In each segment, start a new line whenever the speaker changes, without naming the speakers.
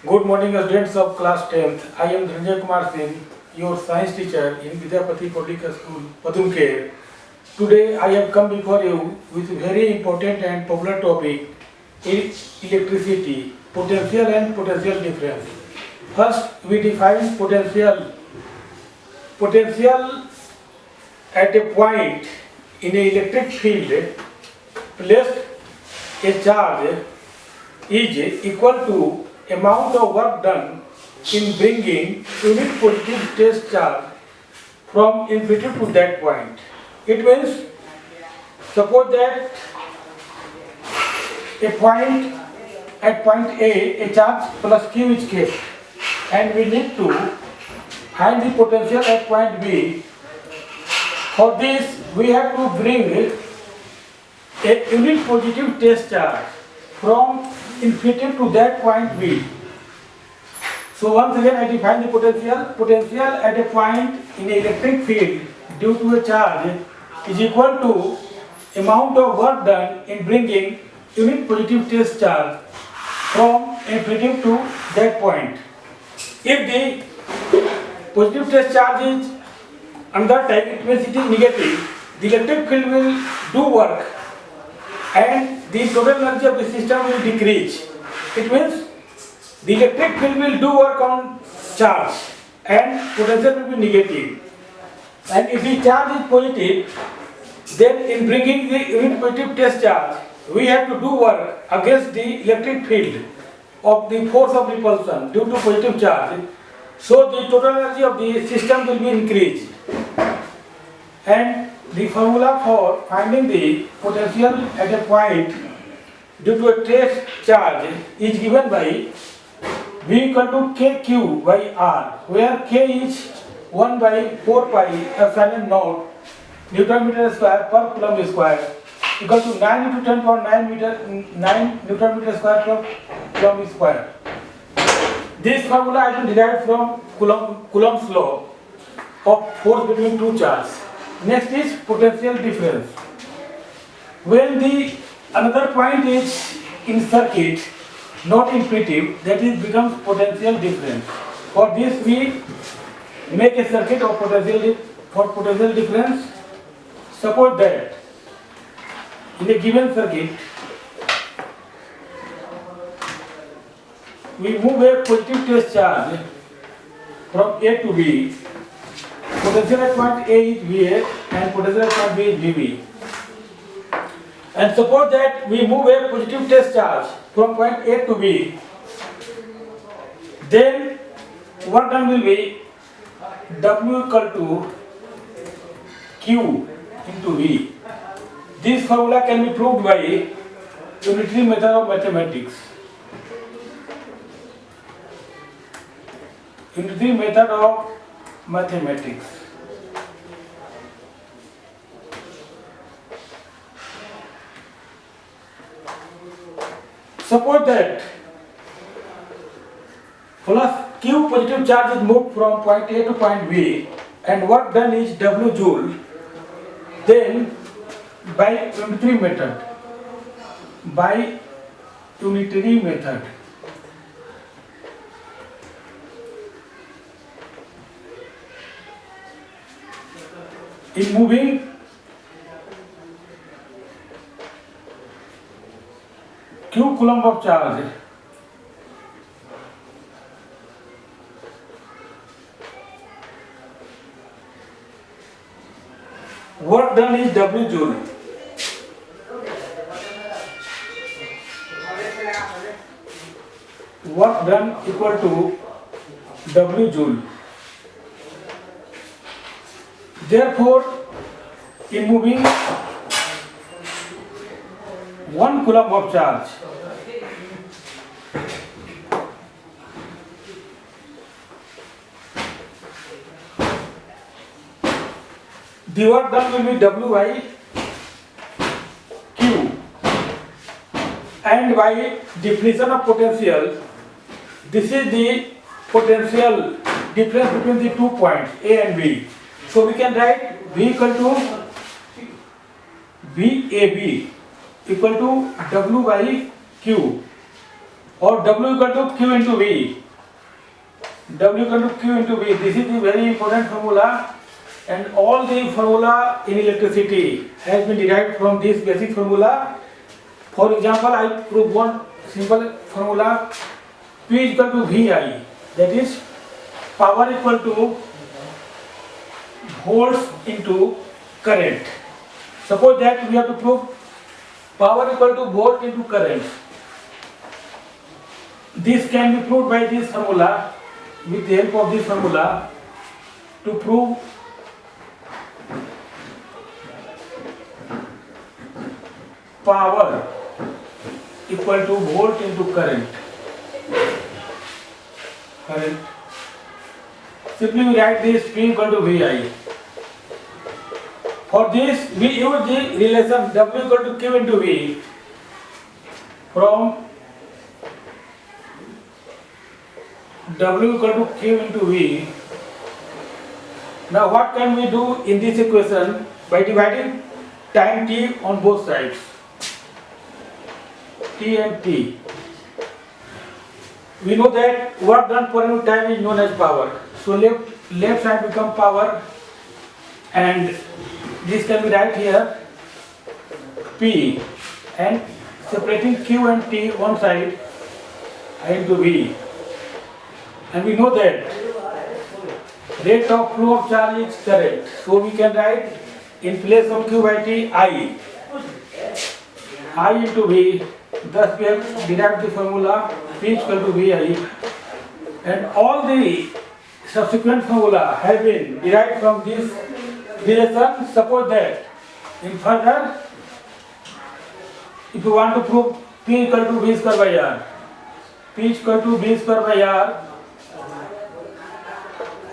Good morning, students of class 10th. I am Dhananjay Kumar Singh, your science teacher in Vidyapati Public School, Padumkher. Today I have come before you with a very important and popular topic, electricity, potential and potential difference. First, we define potential. Potential at a point in an electric field placed a charge is equal to amount of work done in bringing unit positive test charge from infinity to that point. It means, suppose that at point A charge plus Q is kept, and we need to find the potential at point B. For this, we have to bring a unit positive test charge from infinity to that point B. So once again I define the potential. Potential at a point in an electric field due to a charge is equal to amount of work done in bringing unit positive test charge from infinity to that point. If the positive test charge is another type, it means it is negative, the electric field will do work and the total energy of the system will decrease. It means the electric field will do work on charge and potential will be negative. And if the charge is positive, then in bringing the unit positive test charge, we have to do work against the electric field of the force of repulsion due to positive charge. So the total energy of the system will be increased. And the formula for finding the potential at a point due to a test charge is given by V equal to KQ by R, where K is 1 by 4 pi epsilon naught Newton meter square per coulomb square, equal to 9 into 10 power 9 Newton meter square per coulomb square. This formula has been derived from Coulomb's law of force between two charges. Next is potential difference. When the another point is in circuit, not infinitive, that is becomes potential difference. For this we make a circuit of potential difference. Suppose that in a given circuit we move a positive test charge from A to B. Potential at point A is VA and potential at point B is VB. And suppose that we move a positive test charge from point A to B, then work done will be W equal to Q into V. This formula can be proved by unitary method of mathematics. Unitary method of mathematics. Suppose that plus Q positive charge is moved from point A to point B and work done is W joule, then by unitary method in moving Q coulomb of charge, work done is W joule. Work done equal to W joule. Therefore, in moving 1 coulomb of charge, the work done will be W by Q, and by definition of potential, this is the potential difference between the 2 points A and B. So we can write V equal to VAB equal to W by Q. or W equal to Q into V. W equal to Q into V. This is the very important formula, and all the formula in electricity has been derived from this basic formula. For example, I prove one simple formula: P is equal to VI, that is power equal to volts into current. Suppose that we have to prove power equal to volt into current. This can be proved by this formula, with the help of this formula, to prove power equal to volt into current. Simply we write this P equal to VI. For this we use the relation W equal to Q into V from W equal to Q into V. Now what can we do in this equation? By dividing time t on both sides, T and T. We know that work done per unit time is known as power. So left side become power, and this can be right here P, and separating Q and T one side into V. And we know that rate of flow of charge is current. So we can write in place of Q by T I into V. Thus we have derived the formula P is equal to VI, and all the subsequent formula have been derived from this relation. Suppose that in further, if you want to prove P equal to V square by R, P is equal to V square by R,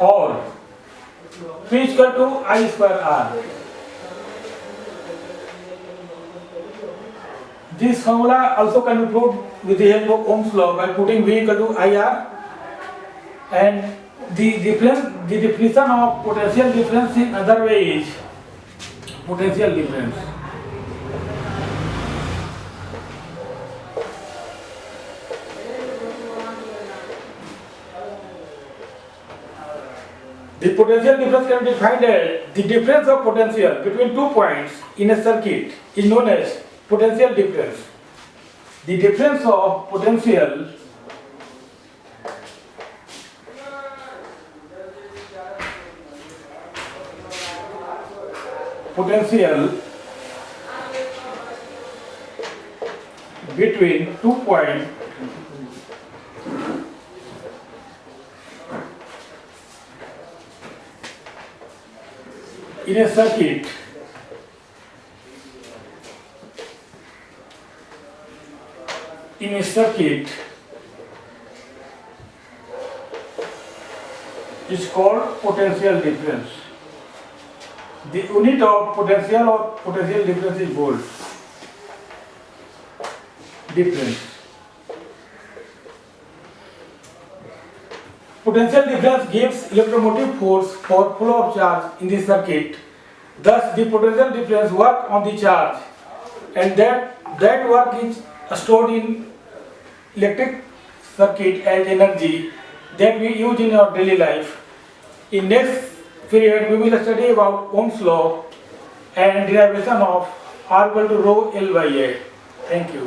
or P is equal to I square R. This formula also can be proved with the help of Ohm's law by putting V equal to IR, and the definition of potential difference in other way is potential difference. The potential difference can be defined as the difference of potential between 2 points in a circuit is known as potential difference. The difference of potential between 2 points in a circuit is called potential difference. The unit of potential or potential difference is volt. Difference. Potential difference gives electromotive force for flow of charge in the circuit. Thus, the potential difference work on the charge, and that work is stored in electric circuit as energy that we use in our daily life. In next period, we will study about Ohm's law and derivation of R equal to rho L by A. Thank you.